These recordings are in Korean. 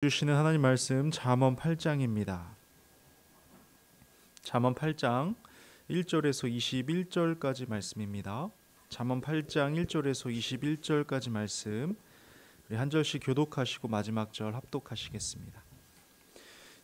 주시는 하나님 말씀 잠언 8장입니다. 잠언 8장 1절에서 21절까지 말씀입니다. 잠언 8장 1절에서 21절까지 말씀 우리 한 절씩 교독하시고 마지막 절 합독하시겠습니다.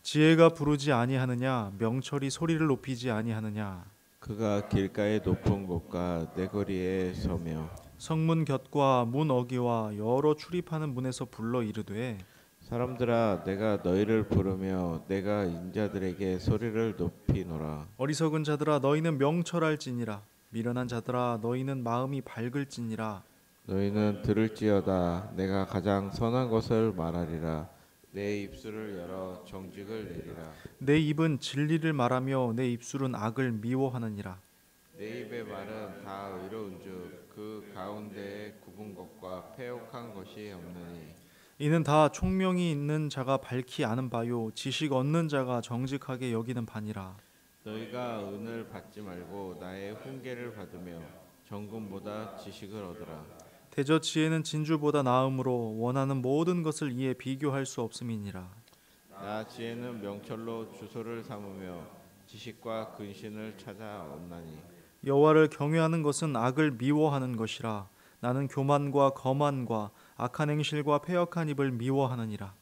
지혜가 부르지 아니하느냐, 명철이 소리를 높이지 아니하느냐. 그가 길가의 높은 곳과 내거리에 서며 성문 곁과 문 어귀와 여러 출입하는 문에서 불러 이르되, 사람들아 내가 너희를 부르며 내가 인자들에게 소리를 높이노라. 어리석은 자들아 너희는 명철할지니라. 미련한 자들아 너희는 마음이 밝을지니라. 너희는 들을지어다 내가 가장 선한 것을 말하리라. 내 입술을 열어 정직을 내리라. 내 입은 진리를 말하며 내 입술은 악을 미워하느니라. 내 입의 말은 다 의로운즉 그 가운데에 굽은 것과 패역한 것이 없느니 이는 다 총명이 있는 자가 밝히 아는 바요 지식 얻는 자가 정직하게 여기는 바니라. 너희가 은을 받지 말고 나의 훈계를 받으며 정금보다 지식을 얻으라. 대저 지혜는 진주보다 나음으로 원하는 모든 것을 이에 비교할 수 없음이니라. 나 지혜는 명철로 주소를 삼으며 지식과 근신을 찾아 얻나니 여호와를 경외하는 것은 악을 미워하는 것이라. 나는 교만과 거만과 악한 행실과 패역한 입을 미워하느니라.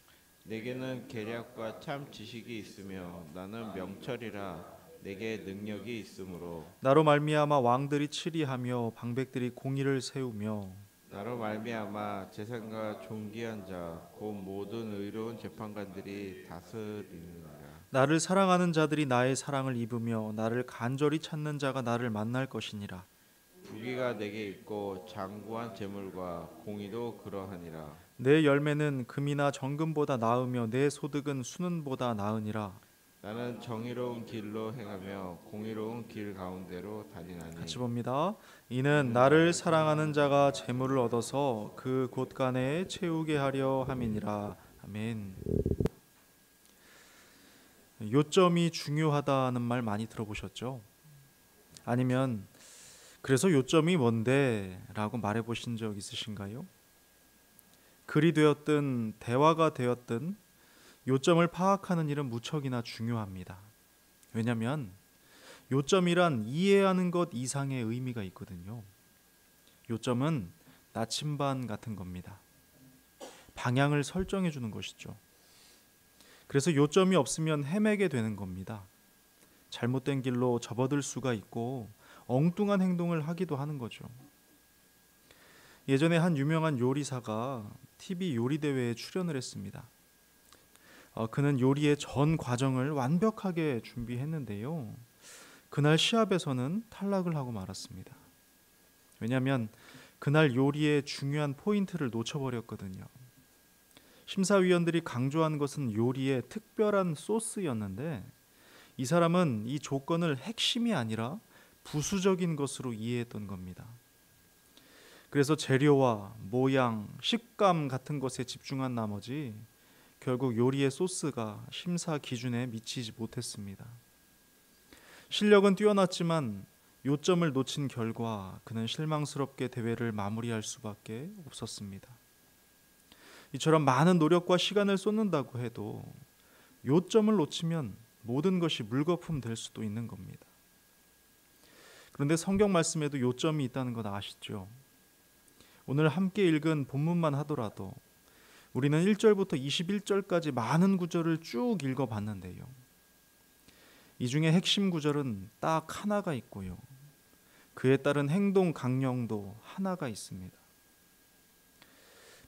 내게는 계략과 참 지식이 있으며 나는 명철이라 내게 능력이 있으므로 나로 말미암아 왕들이 치리하며 방백들이 공의를 세우며 나로 말미암아 재산과 존귀한 자 곧 모든 의로운 재판관들이 다스리느니라. 나를 사랑하는 자들이 나의 사랑을 입으며 나를 간절히 찾는 자가 나를 만날 것이니라. 부귀가 내게 있고 장구한 재물과 공의도 그러하니라. 내 열매는 금이나 정금보다 나으며 내 소득은 수는보다 나으니라. 나는 정의로운 길로 행하며 공의로운 길 가운데로 다니나니 같이 봅니다. 이는 나를 사랑하는 자가 재물을 얻어서 그 곳간에 채우게 하려 함이니라. 아멘. 요점이 중요하다는 말 많이 들어보셨죠? 아니면 그래서 요점이 뭔데? 라고 말해보신 적 있으신가요? 글이 되었든 대화가 되었든 요점을 파악하는 일은 무척이나 중요합니다. 왜냐하면 요점이란 이해하는 것 이상의 의미가 있거든요. 요점은 나침반 같은 겁니다. 방향을 설정해 주는 것이죠. 그래서 요점이 없으면 헤매게 되는 겁니다. 잘못된 길로 접어들 수가 있고 엉뚱한 행동을 하기도 하는 거죠. 예전에 한 유명한 요리사가 TV 요리 대회에 출연을 했습니다. 그는 요리의 전 과정을 완벽하게 준비했는데요. 그날 시합에서는 탈락을 하고 말았습니다. 왜냐하면 그날 요리의 중요한 포인트를 놓쳐버렸거든요. 심사위원들이 강조한 것은 요리의 특별한 소스였는데 이 사람은 이 조건을 핵심이 아니라 부수적인 것으로 이해했던 겁니다. 그래서 재료와 모양, 식감 같은 것에 집중한 나머지 결국 요리의 소스가 심사 기준에 미치지 못했습니다. 실력은 뛰어났지만 요점을 놓친 결과 그는 실망스럽게 대회를 마무리할 수밖에 없었습니다. 이처럼 많은 노력과 시간을 쏟는다고 해도 요점을 놓치면 모든 것이 물거품 될 수도 있는 겁니다. 그런데 성경 말씀에도 요점이 있다는 것 아시죠? 오늘 함께 읽은 본문만 하더라도 우리는 1절부터 21절까지 많은 구절을 쭉 읽어봤는데요. 이 중에 핵심 구절은 딱 하나가 있고요. 그에 따른 행동 강령도 하나가 있습니다.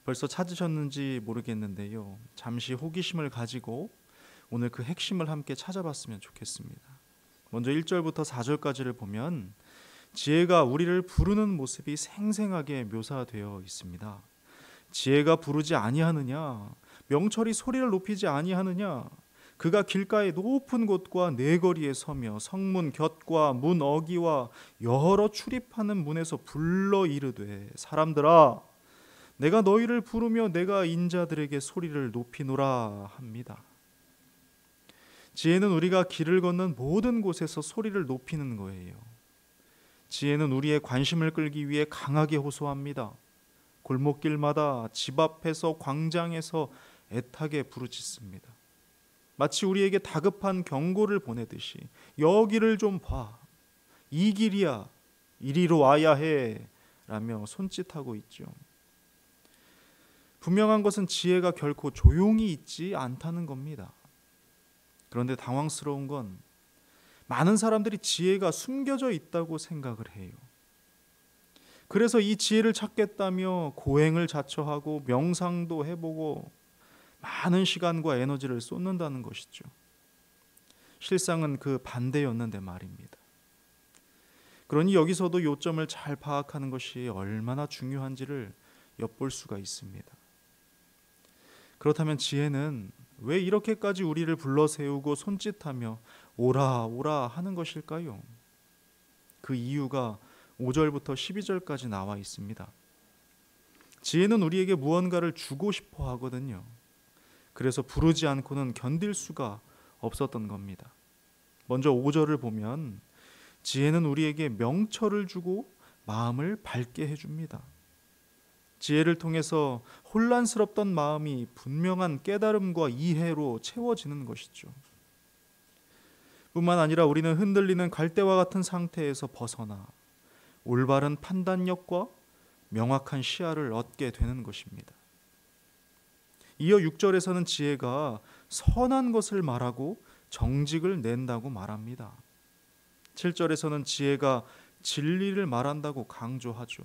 벌써 찾으셨는지 모르겠는데요. 잠시 호기심을 가지고 오늘 그 핵심을 함께 찾아봤으면 좋겠습니다. 먼저 1절부터 4절까지를 보면 지혜가 우리를 부르는 모습이 생생하게 묘사되어 있습니다. 지혜가 부르지 아니하느냐, 명철이 소리를 높이지 아니하느냐, 그가 길가의 높은 곳과 내거리에 서며 성문 곁과 문 어귀와 여러 출입하는 문에서 불러 이르되, 사람들아 내가 너희를 부르며 내가 인자들에게 소리를 높이노라 합니다. 지혜는 우리가 길을 걷는 모든 곳에서 소리를 높이는 거예요. 지혜는 우리의 관심을 끌기 위해 강하게 호소합니다. 골목길마다, 집 앞에서, 광장에서 애타게 부르짖습니다. 마치 우리에게 다급한 경고를 보내듯이 여기를 좀 봐. 이 길이야. 이리로 와야 해. 라며 손짓하고 있죠. 분명한 것은 지혜가 결코 조용히 있지 않다는 겁니다. 그런데 당황스러운 건 많은 사람들이 지혜가 숨겨져 있다고 생각을 해요. 그래서 이 지혜를 찾겠다며 고행을 자처하고 명상도 해보고 많은 시간과 에너지를 쏟는다는 것이죠. 실상은 그 반대였는데 말입니다. 그러니 여기서도 요점을 잘 파악하는 것이 얼마나 중요한지를 엿볼 수가 있습니다. 그렇다면 지혜는 왜 이렇게까지 우리를 불러 세우고 손짓하며 오라 오라 하는 것일까요? 그 이유가 5절부터 12절까지 나와 있습니다. 지혜는 우리에게 무언가를 주고 싶어 하거든요. 그래서 부르지 않고는 견딜 수가 없었던 겁니다. 먼저 5절을 보면 지혜는 우리에게 명철을 주고 마음을 밝게 해줍니다. 지혜를 통해서 혼란스럽던 마음이 분명한 깨달음과 이해로 채워지는 것이죠. 뿐만 아니라 우리는 흔들리는 갈대와 같은 상태에서 벗어나 올바른 판단력과 명확한 시야를 얻게 되는 것입니다. 이어 6절에서는 지혜가 선한 것을 말하고 정직을 낸다고 말합니다. 7절에서는 지혜가 진리를 말한다고 강조하죠.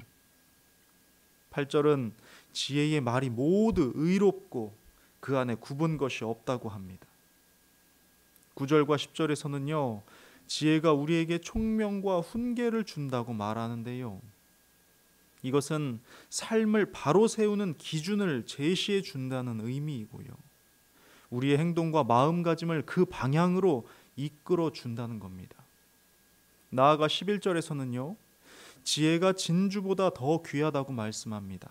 8절은 지혜의 말이 모두 의롭고 그 안에 굽은 것이 없다고 합니다. 9절과 10절에서는요, 지혜가 우리에게 총명과 훈계를 준다고 말하는데요. 이것은 삶을 바로 세우는 기준을 제시해 준다는 의미이고요. 우리의 행동과 마음가짐을 그 방향으로 이끌어 준다는 겁니다. 나아가 11절에서는요. 지혜가 진주보다 더 귀하다고 말씀합니다.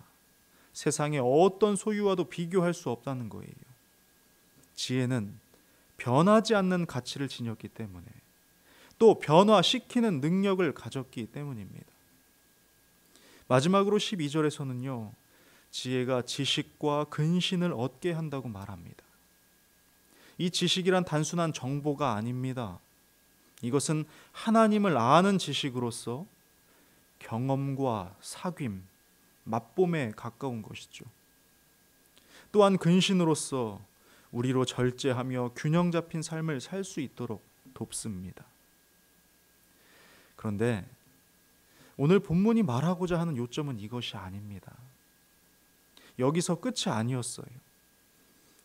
세상의 어떤 소유와도 비교할 수 없다는 거예요. 지혜는 변하지 않는 가치를 지녔기 때문에 또 변화시키는 능력을 가졌기 때문입니다. 마지막으로 12절에서는요. 지혜가 지식과 근신을 얻게 한다고 말합니다. 이 지식이란 단순한 정보가 아닙니다. 이것은 하나님을 아는 지식으로서 경험과 사귐, 맛봄에 가까운 것이죠. 또한 근신으로서 우리로 절제하며 균형 잡힌 삶을 살 수 있도록 돕습니다. 그런데 오늘 본문이 말하고자 하는 요점은 이것이 아닙니다. 여기서 끝이 아니었어요.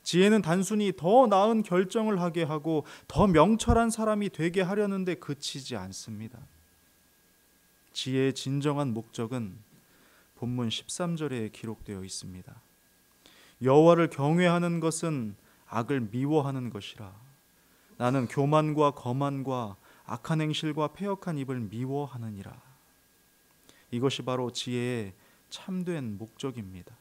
지혜는 단순히 더 나은 결정을 하게 하고 더 명철한 사람이 되게 하려는데 그치지 않습니다. 지혜의 진정한 목적은 본문 13절에 기록되어 있습니다. 여호와를 경외하는 것은 악을 미워하는 것이라. 나는 교만과 거만과 악한 행실과 패역한 입을 미워하느니라. 이것이 바로 지혜의 참된 목적입니다.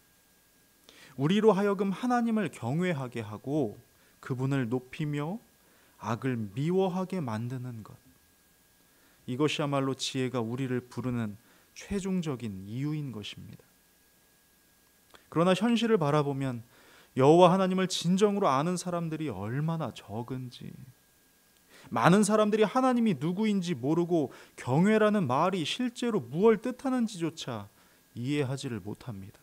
우리로 하여금 하나님을 경외하게 하고 그분을 높이며 악을 미워하게 만드는 것. 이것이야말로 지혜가 우리를 부르는 최종적인 이유인 것입니다. 그러나 현실을 바라보면 여호와 하나님을 진정으로 아는 사람들이 얼마나 적은지, 많은 사람들이 하나님이 누구인지 모르고 경외라는 말이 실제로 무엇을 뜻하는지조차 이해하지를 못합니다.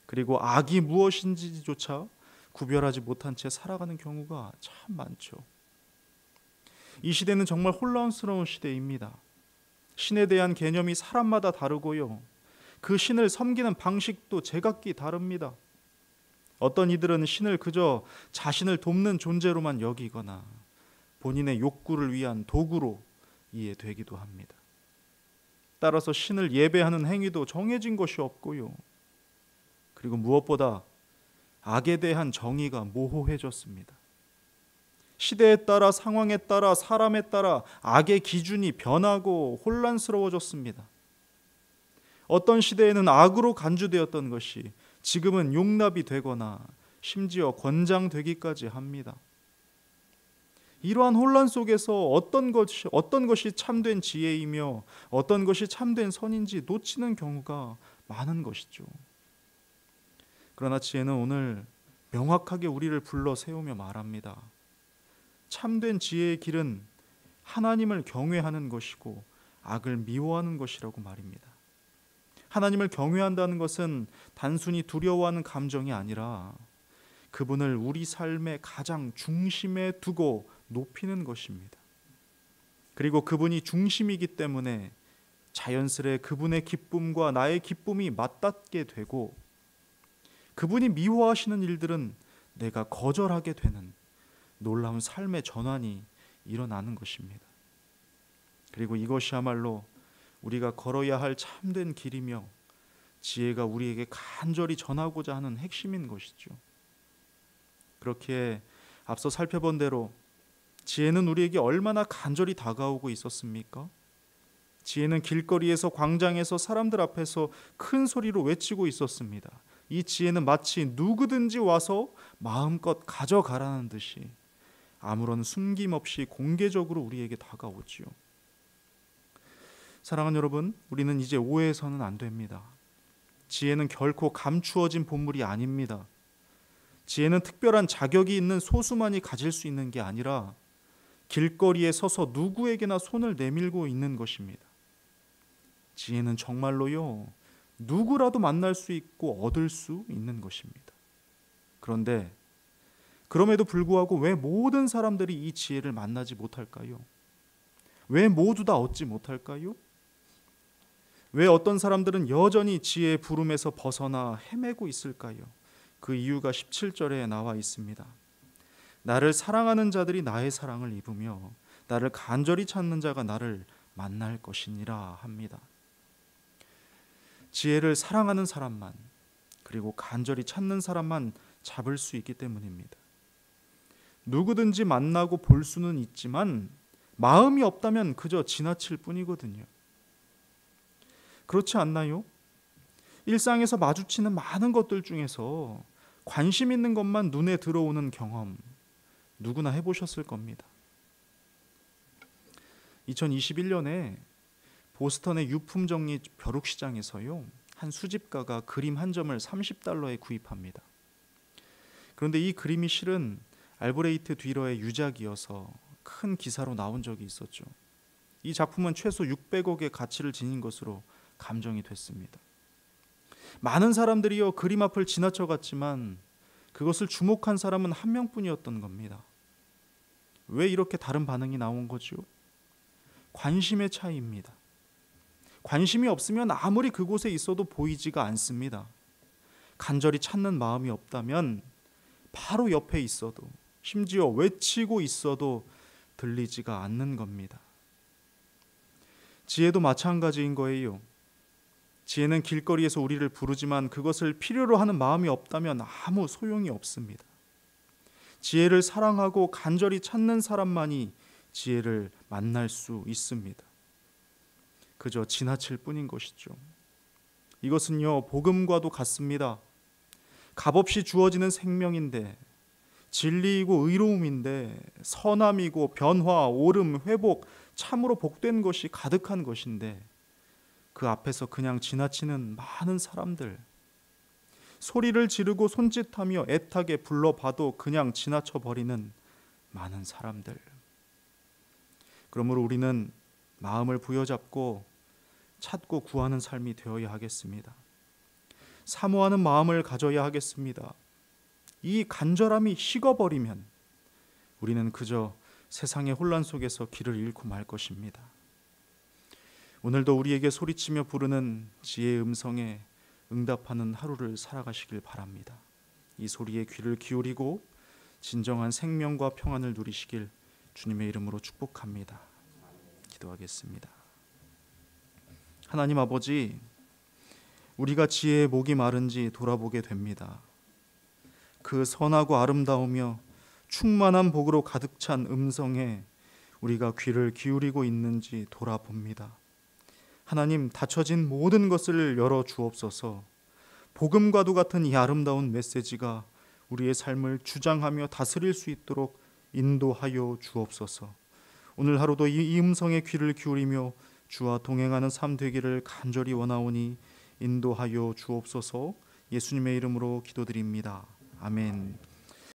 그리고 악이 무엇인지조차 구별하지 못한 채 살아가는 경우가 참 많죠. 이 시대는 정말 혼란스러운 시대입니다. 신에 대한 개념이 사람마다 다르고요. 그 신을 섬기는 방식도 제각기 다릅니다. 어떤 이들은 신을 그저 자신을 돕는 존재로만 여기거나 본인의 욕구를 위한 도구로 이해되기도 합니다. 따라서 신을 예배하는 행위도 정해진 것이 없고요. 그리고 무엇보다 악에 대한 정의가 모호해졌습니다. 시대에 따라 상황에 따라 사람에 따라 악의 기준이 변하고 혼란스러워졌습니다. 어떤 시대에는 악으로 간주되었던 것이 지금은 용납이 되거나 심지어 권장되기까지 합니다. 이러한 혼란 속에서 어떤 것이 참된 지혜이며 어떤 것이 참된 선인지 놓치는 경우가 많은 것이죠. 그러나 지혜는 오늘 명확하게 우리를 불러 세우며 말합니다. 참된 지혜의 길은 하나님을 경외하는 것이고 악을 미워하는 것이라고 말입니다. 하나님을 경외한다는 것은 단순히 두려워하는 감정이 아니라 그분을 우리 삶의 가장 중심에 두고 높이는 것입니다. 그리고 그분이 중심이기 때문에 자연스레 그분의 기쁨과 나의 기쁨이 맞닿게 되고, 그분이 미워하시는 일들은 내가 거절하게 되는 놀라운 삶의 전환이 일어나는 것입니다. 그리고 이것이야말로 우리가 걸어야 할 참된 길이며 지혜가 우리에게 간절히 전하고자 하는 핵심인 것이죠. 그렇게 앞서 살펴본 대로 지혜는 우리에게 얼마나 간절히 다가오고 있었습니까? 지혜는 길거리에서, 광장에서, 사람들 앞에서 큰 소리로 외치고 있었습니다. 이 지혜는 마치 누구든지 와서 마음껏 가져가라는 듯이 아무런 숨김없이 공개적으로 우리에게 다가오지요. 사랑하는 여러분, 우리는 이제 오해해서는 안 됩니다. 지혜는 결코 감추어진 보물이 아닙니다. 지혜는 특별한 자격이 있는 소수만이 가질 수 있는 게 아니라 길거리에 서서 누구에게나 손을 내밀고 있는 것입니다. 지혜는 정말로요, 누구라도 만날 수 있고 얻을 수 있는 것입니다. 그런데 그럼에도 불구하고 왜 모든 사람들이 이 지혜를 만나지 못할까요? 왜 모두 다 얻지 못할까요? 왜 어떤 사람들은 여전히 지혜의 부름에서 벗어나 헤매고 있을까요? 그 이유가 17절에 나와 있습니다. 나를 사랑하는 자들이 나의 사랑을 입으며 나를 간절히 찾는 자가 나를 만날 것이니라 합니다. 지혜를 사랑하는 사람만, 그리고 간절히 찾는 사람만 잡을 수 있기 때문입니다. 누구든지 만나고 볼 수는 있지만 마음이 없다면 그저 지나칠 뿐이거든요. 그렇지 않나요? 일상에서 마주치는 많은 것들 중에서 관심 있는 것만 눈에 들어오는 경험, 누구나 해보셨을 겁니다. 2021년에 보스턴의 유품정리 벼룩시장에서요, 한 수집가가 그림 한 점을 $30에 구입합니다. 그런데 이 그림이 실은 알브레이트 듀러의 유작이어서 큰 기사로 나온 적이 있었죠. 이 작품은 최소 600억의 가치를 지닌 것으로 감정이 됐습니다. 많은 사람들이요, 그림 앞을 지나쳐 갔지만 그것을 주목한 사람은 한 명뿐이었던 겁니다. 왜 이렇게 다른 반응이 나온 거죠? 관심의 차이입니다. 관심이 없으면 아무리 그곳에 있어도 보이지가 않습니다. 간절히 찾는 마음이 없다면 바로 옆에 있어도, 심지어 외치고 있어도 들리지가 않는 겁니다. 지혜도 마찬가지인 거예요. 지혜는 길거리에서 우리를 부르지만 그것을 필요로 하는 마음이 없다면 아무 소용이 없습니다. 지혜를 사랑하고 간절히 찾는 사람만이 지혜를 만날 수 있습니다. 그저 지나칠 뿐인 것이죠. 이것은요, 복음과도 같습니다. 값없이 주어지는 생명인데, 진리이고 의로움인데, 선함이고 변화, 오름, 회복, 참으로 복된 것이 가득한 것인데, 그 앞에서 그냥 지나치는 많은 사람들, 소리를 지르고 손짓하며 애타게 불러봐도 그냥 지나쳐버리는 많은 사람들. 그러므로 우리는 마음을 부여잡고 찾고 구하는 삶이 되어야 하겠습니다. 사모하는 마음을 가져야 하겠습니다. 이 간절함이 식어버리면 우리는 그저 세상의 혼란 속에서 길을 잃고 말 것입니다. 오늘도 우리에게 소리치며 부르는 지혜의 음성에 응답하는 하루를 살아가시길 바랍니다. 이 소리에 귀를 기울이고 진정한 생명과 평안을 누리시길 주님의 이름으로 축복합니다. 기도하겠습니다. 하나님 아버지, 우리가 지혜의 목이 마른지 돌아보게 됩니다. 그 선하고 아름다우며 충만한 복으로 가득 찬 음성에 우리가 귀를 기울이고 있는지 돌아봅니다. 하나님, 닫혀진 모든 것을 열어 주옵소서. 복음과도 같은 이 아름다운 메시지가 우리의 삶을 주장하며 다스릴 수 있도록 인도하여 주옵소서. 오늘 하루도 이 음성에 귀를 기울이며 주와 동행하는 삶 되기를 간절히 원하오니 인도하여 주옵소서. 예수님의 이름으로 기도드립니다. 아멘.